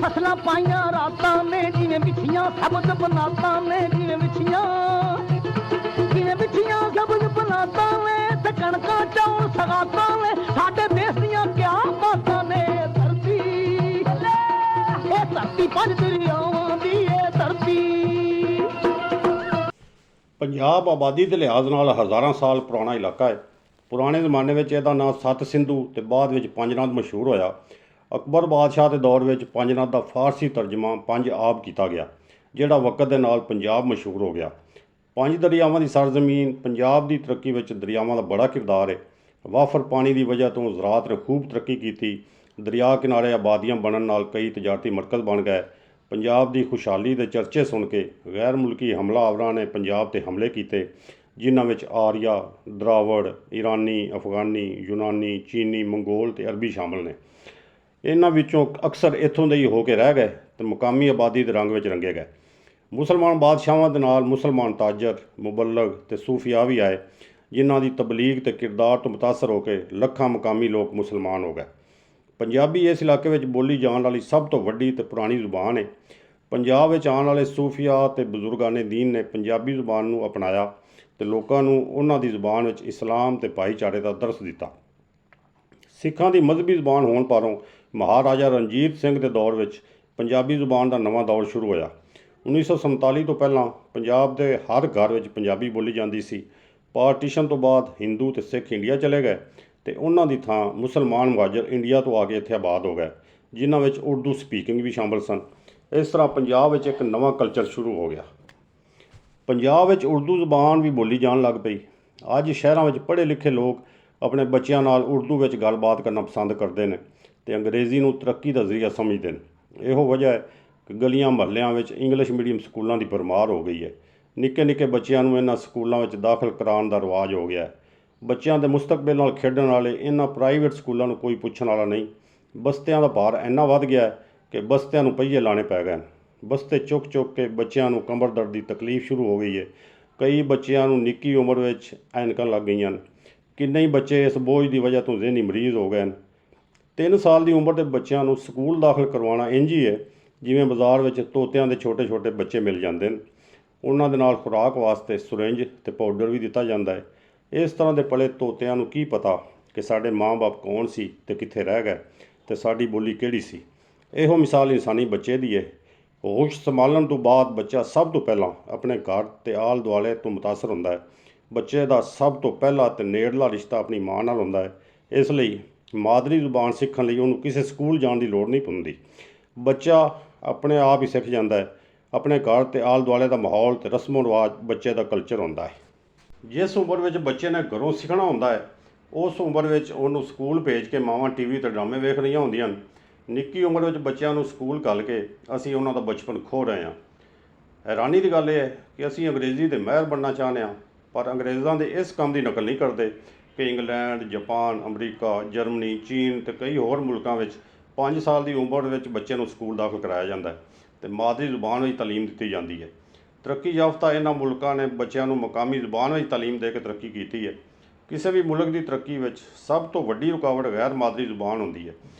फसलां पाइयां रातां ने जिवें बिछियां सबज बनातां ने जिवें बिछियां सबज बनातां ने ते कणकां चौल सगातां ने साडे देश दियां क्या बातां ने धरती ए धरती पंज दरियावां दी ए धरती। ਪੰਜਾਬ ਆਬਾਦੀ ਦੇ ਲਿਹਾਜ਼ ਨਾਲ ਹਜ਼ਾਰਾਂ ਸਾਲ ਪੁਰਾਣਾ ਇਲਾਕਾ ਹੈ। ਪੁਰਾਣੇ ਜ਼ਮਾਨੇ ਵਿੱਚ ਇਹਦਾ ਨਾਂ ਸੱਤ ਸਿੰਧੂ ਤੇ ਬਾਅਦ ਵਿੱਚ ਪੰਜਨਾਦ ਮਸ਼ਹੂਰ ਹੋਇਆ। ਅਕਬਰ ਬਾਦਸ਼ਾਹ ਦੇ ਦੌਰ ਵਿੱਚ ਪੰਜਨਾਦ ਦਾ ਫਾਰਸੀ ਤਰਜਮਾ ਪੰਜ ਆਬ ਕੀਤਾ ਗਿਆ, ਜਿਹੜਾ ਵਕਤ ਦੇ ਨਾਲ ਪੰਜਾਬ ਮਸ਼ਹੂਰ ਹੋ ਗਿਆ। ਪੰਜ ਦਰਿਆਵਾਂ ਦੀ ਸਰਜ਼ਮੀਨ ਪੰਜਾਬ ਦੀ ਤਰੱਕੀ ਵਿੱਚ ਦਰਿਆਵਾਂ ਦਾ ਬੜਾ ਕਿਰਦਾਰ ਹੈ। ਵਾਫਰ ਪਾਣੀ ਦੀ ਵਜ੍ਹਾ ਤੋਂ ਜ਼ਰਾਅਤ ਨੇ ਖੂਬ ਤਰੱਕੀ ਕੀਤੀ। ਦਰਿਆ ਕਿਨਾਰੇ ਆਬਾਦੀਆਂ ਬਣਨ ਨਾਲ ਕਈ ਤਜਾਰਤੀ ਮਰਕਜ਼ ਬਣ ਗਏ। ਪੰਜਾਬ ਦੀ ਖੁਸ਼ਹਾਲੀ ਦੇ ਚਰਚੇ ਸੁਣ ਕੇ ਗੈਰ ਮੁਲਕੀ ਹਮਲਾਵਰਾਂ ਨੇ ਪੰਜਾਬ 'ਤੇ ਹਮਲੇ ਕੀਤੇ, ਜਿਨ੍ਹਾਂ ਵਿੱਚ ਆਰੀਆ, ਦਰਾਵੜ, ਈਰਾਨੀ, ਅਫਗਾਨੀ, ਯੂਨਾਨੀ, ਚੀਨੀ, ਮੰਗੋਲ ਤੇ ਅਰਬੀ ਸ਼ਾਮਲ ਨੇ। ਇਹਨਾਂ ਵਿੱਚੋਂ ਅਕਸਰ ਇੱਥੋਂ ਦੇ ਹੀ ਹੋ ਕੇ ਰਹਿ ਗਏ ਤੇ ਮੁਕਾਮੀ ਆਬਾਦੀ ਦੇ ਰੰਗ ਵਿੱਚ ਰੰਗੇ ਗਏ। ਮੁਸਲਮਾਨ ਬਾਦਸ਼ਾਹਾਂ ਦੇ ਨਾਲ ਮੁਸਲਮਾਨ ਤਾਜਰ, ਮੁਬਲਗ ਤੇ ਸੂਫੀਆ ਵੀ ਆਏ, ਜਿਨ੍ਹਾਂ ਦੀ ਤਬਲੀਗ ਤੇ ਕਿਰਦਾਰ ਤੋਂ ਮੁਤਾਸਰ ਹੋ ਕੇ ਲੱਖਾਂ ਮੁਕਾਮੀ ਲੋਕ ਮੁਸਲਮਾਨ ਹੋ ਗਏ। ਪੰਜਾਬੀ ਇਸ ਇਲਾਕੇ ਵਿੱਚ ਬੋਲੀ ਜਾਣ ਵਾਲੀ ਸਭ ਤੋਂ ਵੱਡੀ ਤੇ ਪੁਰਾਣੀ ਜ਼ੁਬਾਨ ਹੈ। ਪੰਜਾਬ ਵਿੱਚ ਆਉਣ ਵਾਲੇ ਸੂਫੀਆ ਤੇ ਬਜ਼ੁਰਗਾਨੇ ਦੀਨ ਨੇ ਪੰਜਾਬੀ ਜ਼ੁਬਾਨ ਨੂੰ ਅਪਣਾਇਆ ਤੇ ਲੋਕਾਂ ਨੂੰ ਉਹਨਾਂ ਦੀ ਜ਼ੁਬਾਨ ਵਿੱਚ ਇਸਲਾਮ ਤੇ ਭਾਈਚਾਰੇ ਦਾ ਦਰਸ ਦਿੱਤਾ। ਸਿੱਖਾਂ ਦੀ ਮਜ਼ਹਬੀ ਜ਼ੁਬਾਨ ਹੋਣ ਪਾਰੋਂ ਮਹਾਰਾਜਾ ਰਣਜੀਤ ਸਿੰਘ ਦੇ ਦੌਰ ਵਿੱਚ ਪੰਜਾਬੀ ਜ਼ੁਬਾਨ ਦਾ ਨਵਾਂ ਦੌਰ ਸ਼ੁਰੂ ਹੋਇਆ। 1947 ਤੋਂ ਪਹਿਲਾਂ ਪੰਜਾਬ ਦੇ ਹਰ ਘਰ ਵਿੱਚ ਪੰਜਾਬੀ ਬੋਲੀ ਜਾਂਦੀ ਸੀ। ਪਾਰਟੀਸ਼ਨ ਤੋਂ ਬਾਅਦ ਹਿੰਦੂ ਤੇ ਸਿੱਖ ਇੰਡੀਆ ਚਲੇ ਗਏ ਤੇ ਉਹਨਾਂ ਦੀ ਥਾਂ ਮੁਸਲਮਾਨ ਮੁਹਾਜਰ ਇੰਡੀਆ ਤੋਂ ਆ ਕੇ ਇੱਥੇ ਆਬਾਦ ਹੋ ਗਏ, ਜਿਨ੍ਹਾਂ ਵਿੱਚ ਉਰਦੂ ਸਪੀਕਿੰਗ ਵੀ ਸ਼ਾਮਲ ਸਨ। ਇਸ ਤਰ੍ਹਾਂ ਪੰਜਾਬ ਵਿੱਚ ਇੱਕ ਨਵਾਂ ਕਲਚਰ ਸ਼ੁਰੂ ਹੋ ਗਿਆ। ਪੰਜਾਬ ਵਿੱਚ ਉਰਦੂ ਜ਼ੁਬਾਨ ਵੀ ਬੋਲੀ ਜਾਣ ਲੱਗ ਪਈ। ਅੱਜ ਸ਼ਹਿਰਾਂ ਵਿੱਚ ਪੜ੍ਹੇ ਲਿਖੇ ਲੋਕ ਆਪਣੇ ਬੱਚਿਆਂ ਨਾਲ ਉਰਦੂ ਵਿੱਚ ਗੱਲਬਾਤ ਕਰਨਾ ਪਸੰਦ ਕਰਦੇ ਨੇ ਤੇ ਅੰਗਰੇਜ਼ੀ ਨੂੰ ਤਰੱਕੀ ਦਾ ਜ਼ਰੀਆ ਸਮਝਦੇ ਨੇ। ਇਹੋ ਵਜ੍ਹਾ ਹੈ ਕਿ ਗਲੀਆਂ ਮੁਹੱਲਿਆਂ ਵਿੱਚ ਇੰਗਲਿਸ਼ ਮੀਡੀਅਮ ਸਕੂਲਾਂ ਦੀ ਭਰਮਾਰ ਹੋ ਗਈ ਹੈ। ਨਿੱਕੇ ਨਿੱਕੇ ਬੱਚਿਆਂ ਨੂੰ ਇਹਨਾਂ ਸਕੂਲਾਂ ਵਿੱਚ ਦਾਖਲ ਕਰਾਉਣ ਦਾ ਰਿਵਾਜ ਹੋ ਗਿਆ ਹੈ। ਬੱਚਿਆਂ ਦੇ ਮੁਸਤਕਬਲ ਨਾਲ ਖੇਡਣ ਵਾਲੇ ਇਹਨਾਂ ਪ੍ਰਾਈਵੇਟ ਸਕੂਲਾਂ ਨੂੰ ਕੋਈ ਪੁੱਛਣ ਵਾਲਾ ਨਹੀਂ। ਬਸਤਿਆਂ ਦਾ ਭਾਰ ਇੰਨਾ ਵੱਧ ਗਿਆ ਹੈ ਕਿ ਬਸਤਿਆਂ ਨੂੰ ਪਹੀਏ ਲਾਣੇ ਪੈ ਗਏ। ਬਸਤੇ ਚੁੱਕ ਚੁੱਕ ਕੇ ਬੱਚਿਆਂ ਨੂੰ ਕਮਰ ਦਰਦ ਦੀ ਤਕਲੀਫ ਸ਼ੁਰੂ ਹੋ ਗਈ ਹੈ। ਕਈ ਬੱਚਿਆਂ ਨੂੰ ਨਿੱਕੀ ਉਮਰ ਵਿੱਚ ਐਨਕਾਂ ਲੱਗ ਗਈਆਂ ਨੇ। ਕਿੰਨੇ ਹੀ ਬੱਚੇ ਇਸ ਬੋਝ ਦੀ ਵਜ੍ਹਾ ਤੋਂ ਜ਼ਿਹਨੀ ਮਰੀਜ਼ ਹੋ ਗਏ ਨੇ। 3 ਸਾਲ ਦੀ ਉਮਰ ਦੇ ਬੱਚਿਆਂ ਨੂੰ ਸਕੂਲ ਦਾਖਲ ਕਰਵਾਉਣਾ ਇੰਝ ਹੀ ਹੈ ਜਿਵੇਂ ਬਾਜ਼ਾਰ ਵਿੱਚ ਤੋਤਿਆਂ ਦੇ ਛੋਟੇ ਛੋਟੇ ਬੱਚੇ ਮਿਲ ਜਾਂਦੇ ਨੇ। ਉਹਨਾਂ ਦੇ ਨਾਲ ਖੁਰਾਕ ਵਾਸਤੇ ਸੁਰਿੰਜ ਤੇ ਪਾਊਡਰ ਵੀ ਦਿੱਤਾ ਜਾਂਦਾ ਹੈ। ਇਸ ਤਰ੍ਹਾਂ ਦੇ ਪਲੇ ਤੋਤਿਆਂ ਨੂੰ ਕੀ ਪਤਾ ਕਿ ਸਾਡੇ ਮਾਂ-ਬਾਪ ਕੌਣ ਸੀ ਤੇ ਕਿੱਥੇ ਰਹਿ ਗਏ ਤੇ ਸਾਡੀ ਬੋਲੀ ਕਿਹੜੀ ਸੀ। ਇਹੋ ਮਿਸਾਲ ਇਨਸਾਨੀ ਬੱਚੇ ਦੀ ਹੈ। ਹੋਸ਼ ਸੰਭਾਲਣ ਤੋਂ ਬਾਅਦ ਬੱਚਾ ਸਭ ਤੋਂ ਪਹਿਲਾਂ ਆਪਣੇ ਘਰ ਤੇ ਆਲ ਦੁਆਲੇ ਤੋਂ ਮੁਤਾਸਰ ਹੁੰਦਾ ਹੈ। ਬੱਚੇ ਦਾ ਸਭ ਤੋਂ ਪਹਿਲਾ ਤੇ ਨੇੜਲਾ ਰਿਸ਼ਤਾ ਆਪਣੀ ਮਾਂ ਨਾਲ ਹੁੰਦਾ ਹੈ। ਇਸ ਲਈ ਮਾਦਰੀ ਜ਼ੁਬਾਨ ਸਿੱਖਣ ਲਈ ਉਹਨੂੰ ਕਿਸੇ ਸਕੂਲ ਜਾਣ ਦੀ ਲੋੜ ਨਹੀਂ ਪੈਂਦੀ। ਬੱਚਾ ਆਪਣੇ ਆਪ ਹੀ ਸਿੱਖ ਜਾਂਦਾ ਹੈ। ਆਪਣੇ ਘਰ ਤੇ ਆਲ ਦੁਆਲੇ ਦਾ ਮਾਹੌਲ ਤੇ ਰਸਮੋ ਰਿਵਾਜ ਬੱਚੇ ਦਾ ਕਲਚਰ ਹੁੰਦਾ ਹੈ। ਜਿਸ ਉਮਰ ਵਿੱਚ ਬੱਚੇ ਨੇ ਘਰੋਂ ਸਿੱਖਣਾ ਹੁੰਦਾ ਹੈ, ਉਸ ਉਮਰ ਵਿੱਚ ਉਹਨੂੰ ਸਕੂਲ ਭੇਜ ਕੇ ਮਾਵਾਂ ਟੀਵੀ 'ਤੇ ਡਰਾਮੇ ਵੇਖ ਰਹੀਆਂ ਹੁੰਦੀਆਂ ਹਨ। ਨਿੱਕੀ ਉਮਰ ਵਿੱਚ ਬੱਚਿਆਂ ਨੂੰ ਸਕੂਲ ਘੱਲ ਕੇ ਅਸੀਂ ਉਹਨਾਂ ਦਾ ਬਚਪਨ ਖੋ ਰਹੇ ਹਾਂ। ਹੈਰਾਨੀ ਦੀ ਗੱਲ ਇਹ ਹੈ ਕਿ ਅਸੀਂ ਅੰਗਰੇਜ਼ੀ ਦੇ ਮਾਹਿਰ ਬਣਨਾ ਚਾਹੁੰਦੇ ਹਾਂ, ਪਰ ਅੰਗਰੇਜ਼ਾਂ ਦੇ ਇਸ ਕੰਮ ਦੀ ਨਕਲ ਨਹੀਂ ਕਰਦੇ ਕਿ ਇੰਗਲੈਂਡ, ਜਾਪਾਨ, ਅਮਰੀਕਾ, ਜਰਮਨੀ, ਚੀਨ ਤੇ ਕਈ ਹੋਰ ਮੁਲਕਾਂ ਵਿੱਚ 5 ਸਾਲ ਦੀ ਉਮਰ ਵਿੱਚ ਬੱਚੇ ਨੂੰ ਸਕੂਲ ਦਾਖਲ ਕਰਾਇਆ ਜਾਂਦਾ ਹੈ ਤੇ ਮਾਦਰੀ ਜ਼ੁਬਾਨ ਵਿੱਚ ਤਾਲੀਮ ਦਿੱਤੀ ਜਾਂਦੀ ਹੈ। ਤਰੱਕੀ ਯਾਫਤਾ ਇਹਨਾਂ ਮੁਲਕਾਂ ਨੇ ਬੱਚਿਆਂ ਨੂੰ ਮੁਕਾਮੀ ਜ਼ੁਬਾਨ ਵਿੱਚ ਤਾਲੀਮ ਦੇ ਕੇ ਤਰੱਕੀ ਕੀਤੀ ਹੈ। ਕਿਸੇ ਵੀ ਮੁਲਕ ਦੀ ਤਰੱਕੀ ਵਿੱਚ ਸਭ ਤੋਂ ਵੱਡੀ ਰੁਕਾਵਟ ਗੈਰ ਮਾਦਰੀ ਜ਼ੁਬਾਨ ਹੁੰਦੀ ਹੈ।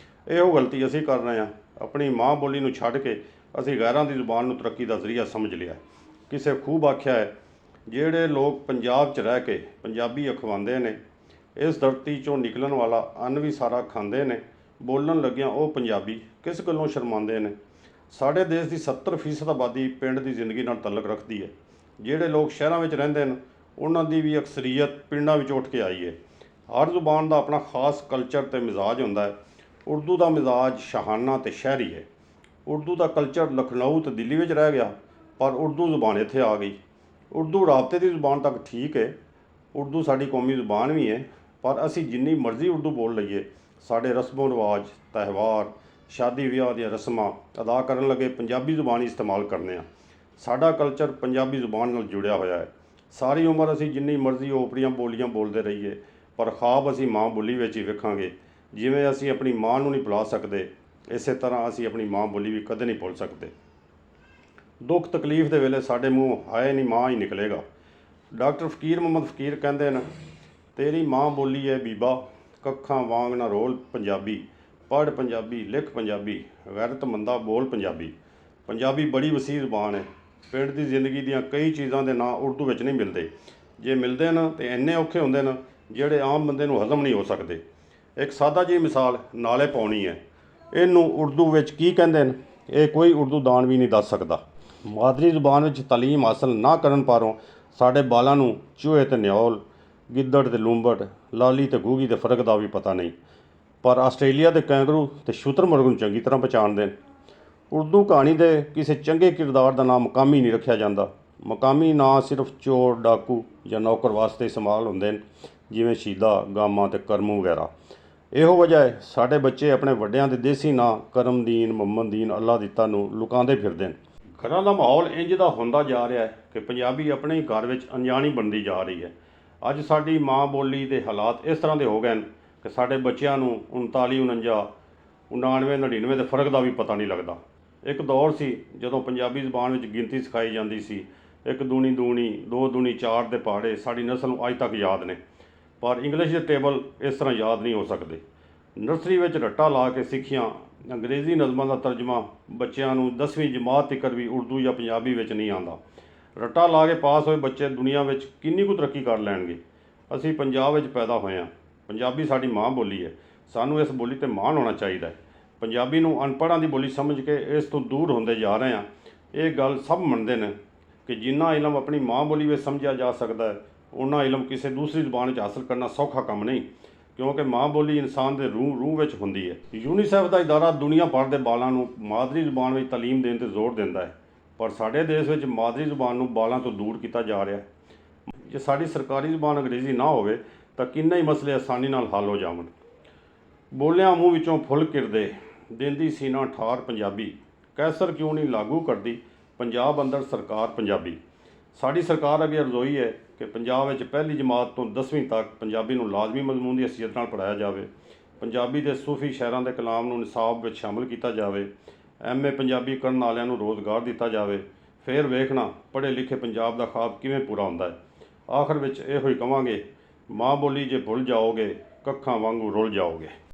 ਇਹੋ ਗਲਤੀ ਅਸੀਂ ਕਰ ਰਹੇ ਹਾਂ। ਆਪਣੀ ਮਾਂ ਬੋਲੀ ਨੂੰ ਛੱਡ ਕੇ ਅਸੀਂ ਗੈਰਾਂ ਦੀ ਜ਼ੁਬਾਨ ਨੂੰ ਤਰੱਕੀ ਦਾ ਜ਼ਰੀਆ ਸਮਝ ਲਿਆ। ਕਿਸੇ ਖੂਬ ਆਖਿਆ ਹੈ, ਜਿਹੜੇ ਲੋਕ ਪੰਜਾਬ 'ਚ ਰਹਿ ਕੇ ਪੰਜਾਬੀ ਅਖਵਾਉਂਦੇ ਨੇ, ਇਸ ਧਰਤੀ 'ਚੋਂ ਨਿਕਲਣ ਵਾਲਾ ਅੰਨ ਵੀ ਸਾਰਾ ਖਾਂਦੇ ਨੇ। ਬੋਲਣ ਲੱਗਿਆਂ ਉਹ ਪੰਜਾਬੀ ਕਿਸ ਗੱਲੋਂ ਸ਼ਰਮਾਉਂਦੇ ਨੇ। ਸਾਡੇ ਦੇਸ਼ ਦੀ 70% ਆਬਾਦੀ ਪਿੰਡ ਦੀ ਜ਼ਿੰਦਗੀ ਨਾਲ ਤਾਲੁਕ ਰੱਖਦੀ ਹੈ। ਜਿਹੜੇ ਲੋਕ ਸ਼ਹਿਰਾਂ ਵਿੱਚ ਰਹਿੰਦੇ ਨੇ, ਉਹਨਾਂ ਦੀ ਵੀ ਅਕਸਰੀਅਤ ਪਿੰਡਾਂ ਵਿੱਚ ਉੱਠ ਕੇ ਆਈ ਹੈ। ਹਰ ਜ਼ੁਬਾਨ ਦਾ ਆਪਣਾ ਖਾਸ ਕਲਚਰ ਤੇ ਮਿਜ਼ਾਜ ਹੁੰਦਾ ਹੈ। ਉਰਦੂ ਦਾ ਮਿਜ਼ਾਜ ਸ਼ਾਹਾਨਾ ਤੇ ਸ਼ਹਿਰੀ ਹੈ। ਉਰਦੂ ਦਾ ਕਲਚਰ ਲਖਨਊ ਤੇ ਦਿੱਲੀ ਵਿੱਚ ਰਹਿ ਗਿਆ, ਪਰ ਉਰਦੂ ਜ਼ੁਬਾਨ ਇੱਥੇ ਆ ਗਈ। ਉਰਦੂ ਰਾਬਤੇ ਦੀ ਜ਼ੁਬਾਨ ਤੱਕ ਠੀਕ ਹੈ। ਉਰਦੂ ਸਾਡੀ ਕੌਮੀ ਜ਼ੁਬਾਨ ਵੀ ਹੈ, ਪਰ ਅਸੀਂ ਜਿੰਨੀ ਮਰਜ਼ੀ ਉਰਦੂ ਬੋਲ ਲਈਏ, ਸਾਡੇ ਰਸਮੋ ਰਿਵਾਜ, ਤਿਉਹਾਰ, ਸ਼ਾਦੀ ਵਿਆਹ ਦੀਆਂ ਰਸਮਾਂ ਅਦਾ ਕਰਨ ਲੱਗੇ ਪੰਜਾਬੀ ਜ਼ੁਬਾਨ ਹੀ ਇਸਤੇਮਾਲ ਕਰਨੇ ਆ। ਸਾਡਾ ਕਲਚਰ ਪੰਜਾਬੀ ਜ਼ੁਬਾਨ ਨਾਲ ਜੁੜਿਆ ਹੋਇਆ ਹੈ। ਸਾਰੀ ਉਮਰ ਅਸੀਂ ਜਿੰਨੀ ਮਰਜ਼ੀ ਓਪਰੀਆਂ ਬੋਲੀਆਂ ਬੋਲਦੇ ਰਹੀਏ, ਪਰ ਖ਼ਾਬ ਅਸੀਂ ਮਾਂ ਬੋਲੀ ਵਿੱਚ ਹੀ ਵੇਖਾਂਗੇ। ਜਿਵੇਂ ਅਸੀਂ ਆਪਣੀ ਮਾਂ ਨੂੰ ਨਹੀਂ ਭੁਲਾ ਸਕਦੇ, ਇਸੇ ਤਰ੍ਹਾਂ ਅਸੀਂ ਆਪਣੀ ਮਾਂ ਬੋਲੀ ਵੀ ਕਦੇ ਨਹੀਂ ਭੁੱਲ ਸਕਦੇ। ਦੁੱਖ ਤਕਲੀਫ ਦੇ ਵੇਲੇ ਸਾਡੇ ਮੂੰਹ ਹਾਏ ਨਹੀਂ ਮਾਂ ਹੀ ਨਿਕਲੇਗਾ। ਡਾਕਟਰ ਫਕੀਰ ਮੁਹੰਮਦ ਫਕੀਰ ਕਹਿੰਦੇ ਨੇ, ਤੇਰੀ ਮਾਂ ਬੋਲੀ ਹੈ ਬੀਬਾ, ਕੱਖਾਂ ਵਾਂਗ ਨਾ ਰੋਲ ਪੰਜਾਬੀ, ਪੜ੍ਹ ਪੰਜਾਬੀ, ਲਿਖ ਪੰਜਾਬੀ, ਗੈਰਤਮੰਦਾ ਬੋਲ ਪੰਜਾਬੀ। ਪੰਜਾਬੀ ਬੜੀ ਵਸੀਹ ਜ਼ੁਬਾਨ ਹੈ। ਪਿੰਡ ਦੀ ਜ਼ਿੰਦਗੀ ਦੀਆਂ ਕਈ ਚੀਜ਼ਾਂ ਦੇ ਨਾਂ ਉਰਦੂ ਵਿੱਚ ਨਹੀਂ ਮਿਲਦੇ। ਜੇ ਮਿਲਦੇ ਨੇ ਤਾਂ ਇੰਨੇ ਔਖੇ ਹੁੰਦੇ ਨੇ ਜਿਹੜੇ ਆਮ ਬੰਦੇ ਨੂੰ ਹਜ਼ਮ ਨਹੀਂ ਹੋ ਸਕਦੇ। ਇੱਕ ਸਾਦਾ ਜਿਹੀ ਮਿਸਾਲ ਨਾਲੇ ਪਾਉਣੀ ਹੈ। ਇਹਨੂੰ ਉਰਦੂ ਵਿੱਚ ਕੀ ਕਹਿੰਦੇ ਨੇ, ਇਹ ਕੋਈ ਉਰਦੂ ਦਾਨ ਵੀ ਨਹੀਂ ਦੱਸ ਸਕਦਾ। ਮਾਦਰੀ ਜ਼ੁਬਾਨ ਵਿੱਚ ਤਾਲੀਮ ਹਾਸਲ ਨਾ ਕਰਨ ਪਾਰੋਂ ਸਾਡੇ ਬਾਲਾਂ ਨੂੰ ਚੂਹੇ ਅਤੇ ਨਿਓਲ, ਗਿੱਦੜ ਅਤੇ ਲੂੰਬੜ, ਲਾਲੀ ਅਤੇ ਗੂਗੀ ਦੇ ਫਰਕ ਦਾ ਵੀ ਪਤਾ ਨਹੀਂ। ਪਰ ਆਸਟ੍ਰੇਲੀਆ ਦੇ ਕੈਂਗਰੂ ਅਤੇ ਸ਼ੁਤਰਮੁਰਗ ਨੂੰ ਚੰਗੀ ਤਰ੍ਹਾਂ ਪਛਾਣਦੇ ਨੇ। ਉਰਦੂ ਕਹਾਣੀ ਦੇ ਕਿਸੇ ਚੰਗੇ ਕਿਰਦਾਰ ਦਾ ਨਾਮ ਮਕਾਮੀ ਨਹੀਂ ਰੱਖਿਆ ਜਾਂਦਾ। ਮਕਾਮੀ ਨਾਂ ਸਿਰਫ ਚੋਰ, ਡਾਕੂ ਜਾਂ ਨੌਕਰ ਵਾਸਤੇ ਇਸਤੇਮਾਲ ਹੁੰਦੇ ਨੇ, ਜਿਵੇਂ ਸ਼ੀਦਾ, ਗਾਮਾ ਅਤੇ ਕਰਮੂ ਵਗੈਰਾ। ਇਹੋ ਵਜ੍ਹਾ ਹੈ ਸਾਡੇ ਬੱਚੇ ਆਪਣੇ ਵੱਡਿਆਂ ਦੇ ਦੇਸੀ ਨਾਂ ਕਰਮਦੀਨ, ਮੁਹੰਮਦੀਨ, ਅੱਲਾ ਦਿੱਤਾ ਨੂੰ ਲੁਕਾਉਂਦੇ ਫਿਰਦੇ ਨੇ। ਘਰਾਂ ਦਾ ਮਾਹੌਲ ਇੰਜ ਦਾ ਹੁੰਦਾ ਜਾ ਰਿਹਾ ਹੈ ਕਿ ਪੰਜਾਬੀ ਆਪਣੇ ਹੀ ਘਰ ਵਿੱਚ ਅਣਜਾਣੀ ਬਣਦੀ ਜਾ ਰਹੀ ਹੈ। ਅੱਜ ਸਾਡੀ ਮਾਂ ਬੋਲੀ ਦੇ ਹਾਲਾਤ ਇਸ ਤਰ੍ਹਾਂ ਦੇ ਹੋ ਗਏ ਨੇ ਕਿ ਸਾਡੇ ਬੱਚਿਆਂ ਨੂੰ 39, 49, 99, 99 ਦੇ ਫਰਕ ਦਾ ਵੀ ਪਤਾ ਨਹੀਂ ਲੱਗਦਾ। ਇੱਕ ਦੌਰ ਸੀ ਜਦੋਂ ਪੰਜਾਬੀ ਜ਼ੁਬਾਨ ਵਿੱਚ ਗਿਣਤੀ ਸਿਖਾਈ ਜਾਂਦੀ ਸੀ। 1 ਦੂਣੀ ਦੂਣੀ, 2 ਦੂਣੀ 4 ਦੇ ਪਹਾੜੇ ਸਾਡੀ ਨਸਲ ਨੂੰ ਅੱਜ ਤੱਕ ਯਾਦ ਨੇ, ਪਰ ਇੰਗਲਿਸ਼ ਦੇ ਟੇਬਲ ਇਸ ਤਰ੍ਹਾਂ ਯਾਦ ਨਹੀਂ ਹੋ ਸਕਦੇ। ਨਰਸਰੀ ਵਿੱਚ ਰੱਟਾ ਲਾ ਕੇ ਸਿੱਖੀਆਂ ਅੰਗਰੇਜ਼ੀ ਨਜ਼ਮਾਂ ਦਾ ਤਰਜਮਾ ਬੱਚਿਆਂ ਨੂੰ 10ਵੀਂ ਜਮਾਤ ਤੱਕ ਵੀ ਉਰਦੂ ਜਾਂ ਪੰਜਾਬੀ ਵਿੱਚ ਨਹੀਂ ਆਉਂਦਾ। ਰੱਟਾ ਲਾ ਕੇ ਪਾਸ ਹੋਏ ਬੱਚੇ ਦੁਨੀਆ ਵਿੱਚ ਕਿੰਨੀ ਕੁ ਤਰੱਕੀ ਕਰ ਲੈਣਗੇ। ਅਸੀਂ ਪੰਜਾਬ ਵਿੱਚ ਪੈਦਾ ਹੋਏ ਹਾਂ। ਪੰਜਾਬੀ ਸਾਡੀ ਮਾਂ ਬੋਲੀ ਹੈ। ਸਾਨੂੰ ਇਸ ਬੋਲੀ 'ਤੇ ਮਾਣ ਹੋਣਾ ਚਾਹੀਦਾ ਹੈ। ਪੰਜਾਬੀ ਨੂੰ ਅਨਪੜ੍ਹਾਂ ਦੀ ਬੋਲੀ ਸਮਝ ਕੇ ਇਸ ਤੋਂ ਦੂਰ ਹੁੰਦੇ ਜਾ ਰਹੇ ਹਾਂ। ਇਹ ਗੱਲ ਸਭ ਮੰਨਦੇ ਨੇ ਕਿ ਜਿੰਨਾ ਇਲਮ ਆਪਣੀ ਮਾਂ ਬੋਲੀ ਵਿੱਚ ਸਮਝਿਆ ਜਾ ਸਕਦਾ ਹੈ, ਉਨਾ ਇਲਮ ਕਿਸੇ ਦੂਸਰੀ ਜ਼ੁਬਾਨ ਵਿੱਚ ਹਾਸਲ ਕਰਨਾ ਸੌਖਾ ਕੰਮ ਨਹੀਂ, ਕਿਉਂਕਿ ਮਾਂ ਬੋਲੀ ਇਨਸਾਨ ਦੇ ਰੂਹ ਵਿੱਚ ਹੁੰਦੀ ਹੈ। ਯੂਨੀਸੈਫ ਦਾ ਇਦਾਰਾ ਦੁਨੀਆ ਭਰ ਦੇ ਬਾਲਾਂ ਨੂੰ ਮਾਦਰੀ ਜ਼ੁਬਾਨ ਵਿੱਚ ਤਾਲੀਮ ਦੇਣ 'ਤੇ ਜ਼ੋਰ ਦਿੰਦਾ ਹੈ, ਪਰ ਸਾਡੇ ਦੇਸ਼ ਵਿੱਚ ਮਾਦਰੀ ਜ਼ੁਬਾਨ ਨੂੰ ਬਾਲਾਂ ਤੋਂ ਦੂਰ ਕੀਤਾ ਜਾ ਰਿਹਾ ਹੈ। ਜੇ ਸਾਡੀ ਸਰਕਾਰੀ ਜ਼ੁਬਾਨ ਅੰਗਰੇਜ਼ੀ ਨਾ ਹੋਵੇ ਤਾਂ ਕਿੰਨੇ ਹੀ ਮਸਲੇ ਆਸਾਨੀ ਨਾਲ ਹੱਲ ਹੋ ਜਾਵਣ। ਬੋਲਿਆਂ ਮੂੰਹ ਵਿੱਚੋਂ ਫੁੱਲ ਕਿਰਦੇ, ਦਿੰਦੀ ਸੀਨਾ ਠਾਰ ਪੰਜਾਬੀ, ਕੈਸਰ ਕਿਉਂ ਨਹੀਂ ਲਾਗੂ ਕਰਦੀ ਪੰਜਾਬ ਅੰਦਰ ਸਰਕਾਰ ਪੰਜਾਬੀ। ਸਾਡੀ ਸਰਕਾਰ ਅੱਗੇ ਅਰਜ਼ੋਈ ਹੈ ਕਿ ਪੰਜਾਬ ਵਿੱਚ ਪਹਿਲੀ ਜਮਾਤ ਤੋਂ 10ਵੀਂ ਤੱਕ ਪੰਜਾਬੀ ਨੂੰ ਲਾਜ਼ਮੀ ਮਜ਼ਮੂਨ ਦੀ ਹਸੀਅਤ ਨਾਲ ਪੜ੍ਹਾਇਆ ਜਾਵੇ। ਪੰਜਾਬੀ ਦੇ ਸੂਫੀ ਸ਼ਾਇਰਾਂ ਦੇ ਕਲਾਮ ਨੂੰ ਨਿਸਾਬ ਵਿੱਚ ਸ਼ਾਮਲ ਕੀਤਾ ਜਾਵੇ। MA ਪੰਜਾਬੀ ਕਰਨ ਵਾਲਿਆਂ ਨੂੰ ਰੋਜ਼ਗਾਰ ਦਿੱਤਾ ਜਾਵੇ। ਫਿਰ ਵੇਖਣਾ ਪੜ੍ਹੇ ਲਿਖੇ ਪੰਜਾਬ ਦਾ ਖਾਬ ਕਿਵੇਂ ਪੂਰਾ ਹੁੰਦਾ ਹੈ। ਆਖਰ ਵਿੱਚ ਇਹੋ ਹੀ ਕਹਾਂਗੇ, ਮਾਂ ਬੋਲੀ ਜੇ ਭੁੱਲ ਜਾਓਗੇ, ਕੱਖਾਂ ਵਾਂਗੂ ਰੁੱਲ ਜਾਓਗੇ।